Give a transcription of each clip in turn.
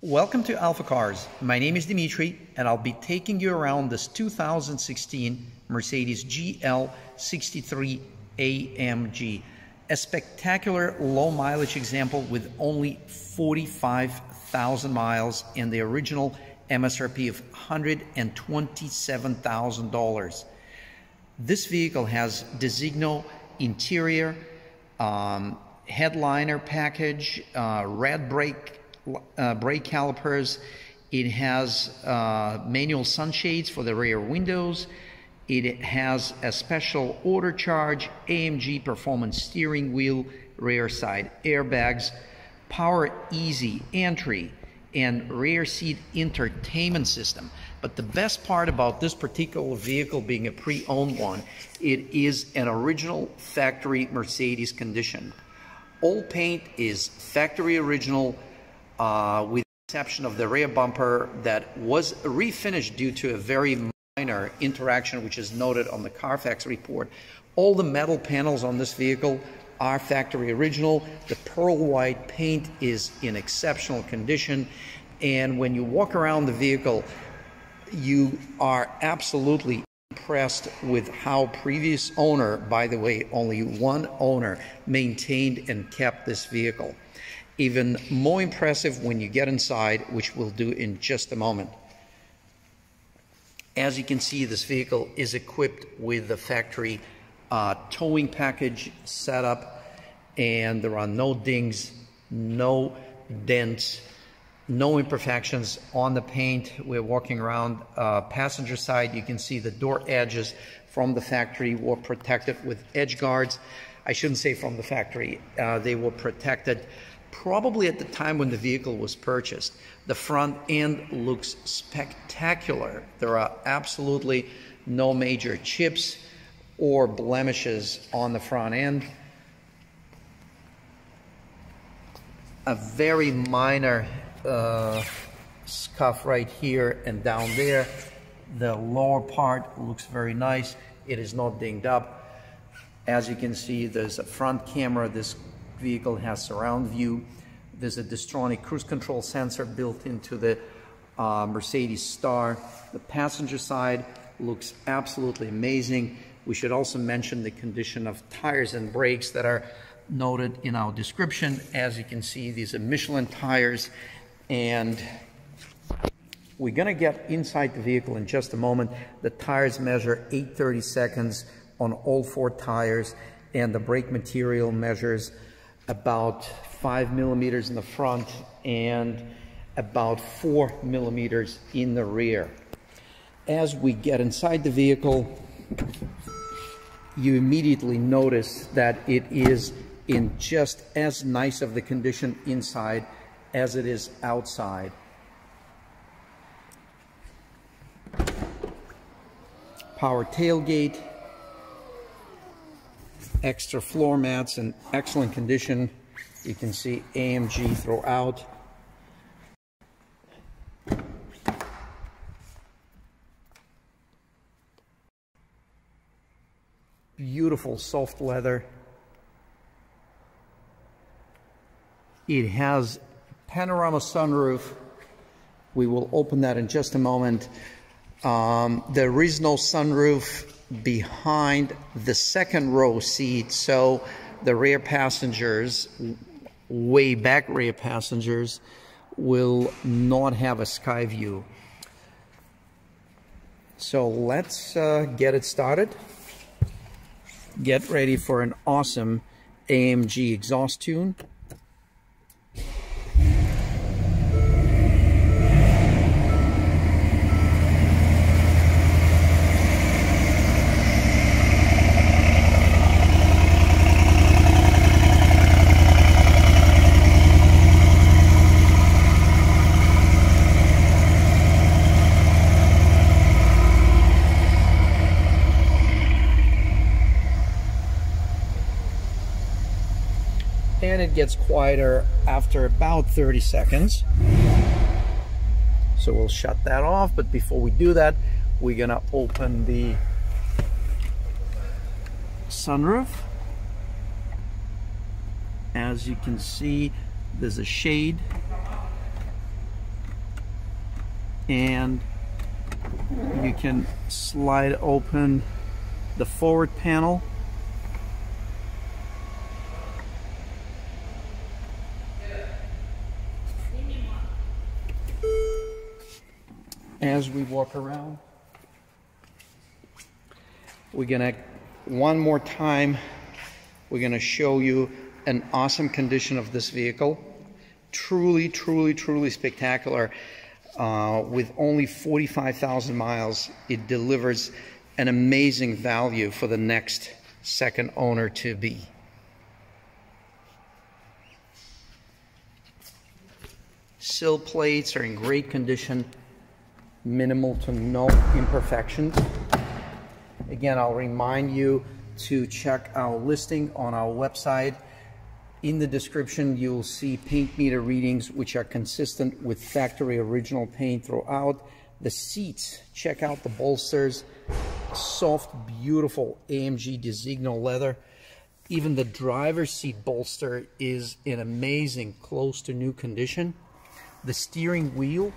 Welcome to AlphaCars. My name is Dimitri and I'll be taking you around this 2016 Mercedes GL63 AMG. A spectacular low mileage example with only 45,000 miles and the original MSRP of $127,000. This vehicle has Designo interior, headliner package, red brake calipers. It has manual sunshades for the rear windows. It has a special order charge, AMG performance steering wheel, rear side airbags, power easy entry, and rear seat entertainment system. But the best part about this particular vehicle being a pre-owned one, it is an original factory Mercedes condition. All paint is factory original, with the exception of the rear bumper that was refinished due to a very minor interaction which is noted on the Carfax report. All the metal panels on this vehicle are factory original. The pearl white paint is in exceptional condition, and when you walk around the vehicle you are absolutely impressed with how previous owner, by the way only one owner, maintained and kept this vehicle. Even more impressive when you get inside, which we'll do in just a moment. As you can see, this vehicle is equipped with the factory towing package setup, and there are no dings, no dents, no imperfections on the paint. We're walking around passenger side. You can see the door edges from the factory were protected with edge guards. I shouldn't say from the factory. They were protected probably at the time when the vehicle was purchased. The front end looks spectacular. There are absolutely no major chips or blemishes on the front end. A very minor scuff right here and down there. The lower part looks very nice. It is not dinged up. As you can see, there's a front camera. This vehicle has surround view. There's a Distronic cruise control sensor built into the Mercedes Star. The passenger side looks absolutely amazing. We should also mention the condition of tires and brakes that are noted in our description. As you can see, these are Michelin tires, and we're gonna get inside the vehicle in just a moment. The tires measure 8/32 on all four tires, and the brake material measures about 5 millimeters in the front and about 4 millimeters in the rear. As we get inside the vehicle, you immediately notice that it is in just as nice of the condition inside as it is outside. Power tailgate, extra floor mats in excellent condition. You can see AMG throughout. Beautiful soft leather. It has panorama sunroof. We will open that in just a moment. There is no sunroof behind the second row seat, so the rear passengers, way back rear passengers, will not have a sky view. So let's get it started. Get ready for an awesome AMG exhaust tune. And it gets quieter after about 30 seconds. So we'll shut that off, but before we do that, we're gonna open the sunroof. As you can see, there's a shade and you can slide open the forward panel. As we walk around, we're gonna, one more time, we're gonna show you an awesome condition of this vehicle. Truly, truly, truly spectacular. With only 45,000 miles, it delivers an amazing value for the next second owner to be. Sill plates are in great condition, minimal to no imperfections. Again, I'll remind you to check our listing on our website. In the description, you'll see paint meter readings which are consistent with factory original paint throughout. The seats, check out the bolsters, soft, beautiful AMG Designo leather. Even the driver's seat bolster is in amazing, close to new condition. The steering wheel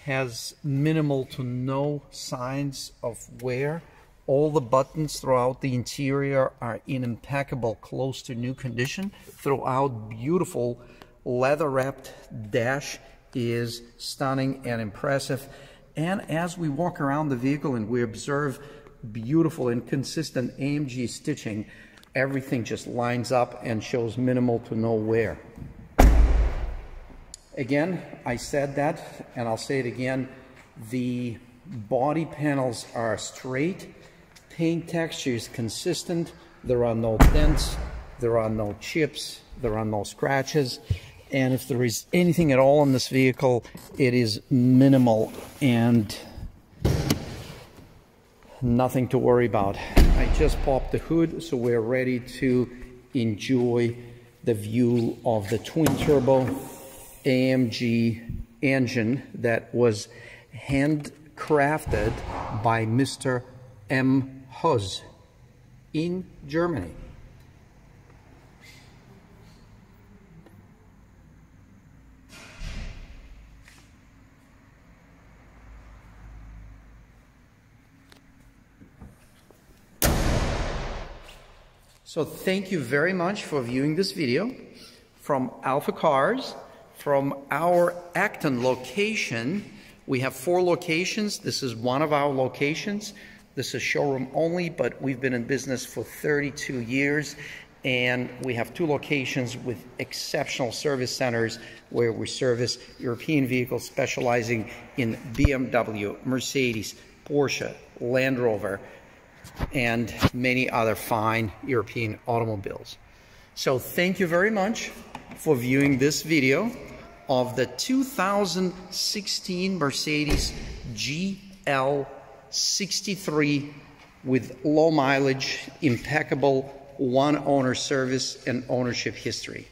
has minimal to no signs of wear. All the buttons throughout the interior are in impeccable, close to new condition. Throughout, beautiful leather-wrapped dash is stunning and impressive. And as we walk around the vehicle and we observe beautiful and consistent AMG stitching, everything just lines up and shows minimal to no wear. Again, I said that, and I'll say it again, the body panels are straight. Paint texture is consistent. There are no dents, there are no chips, there are no scratches, and if there is anything at all in this vehicle, it is minimal and nothing to worry about. I just popped the hood, so we're ready to enjoy the view of the twin-turbo AMG engine that was handcrafted by Mr. M. Hus in Germany. So thank you very much for viewing this video from AlphaCars, from our Acton location. We have 4 locations. This is one of our locations. This is showroom only, but we've been in business for 32 years, and we have 2 locations with exceptional service centers where we service European vehicles specializing in BMW, Mercedes, Porsche, Land Rover, and many other fine European automobiles. So thank you very much for viewing this video of the 2016 Mercedes GL63 with low mileage, impeccable one-owner service and ownership history.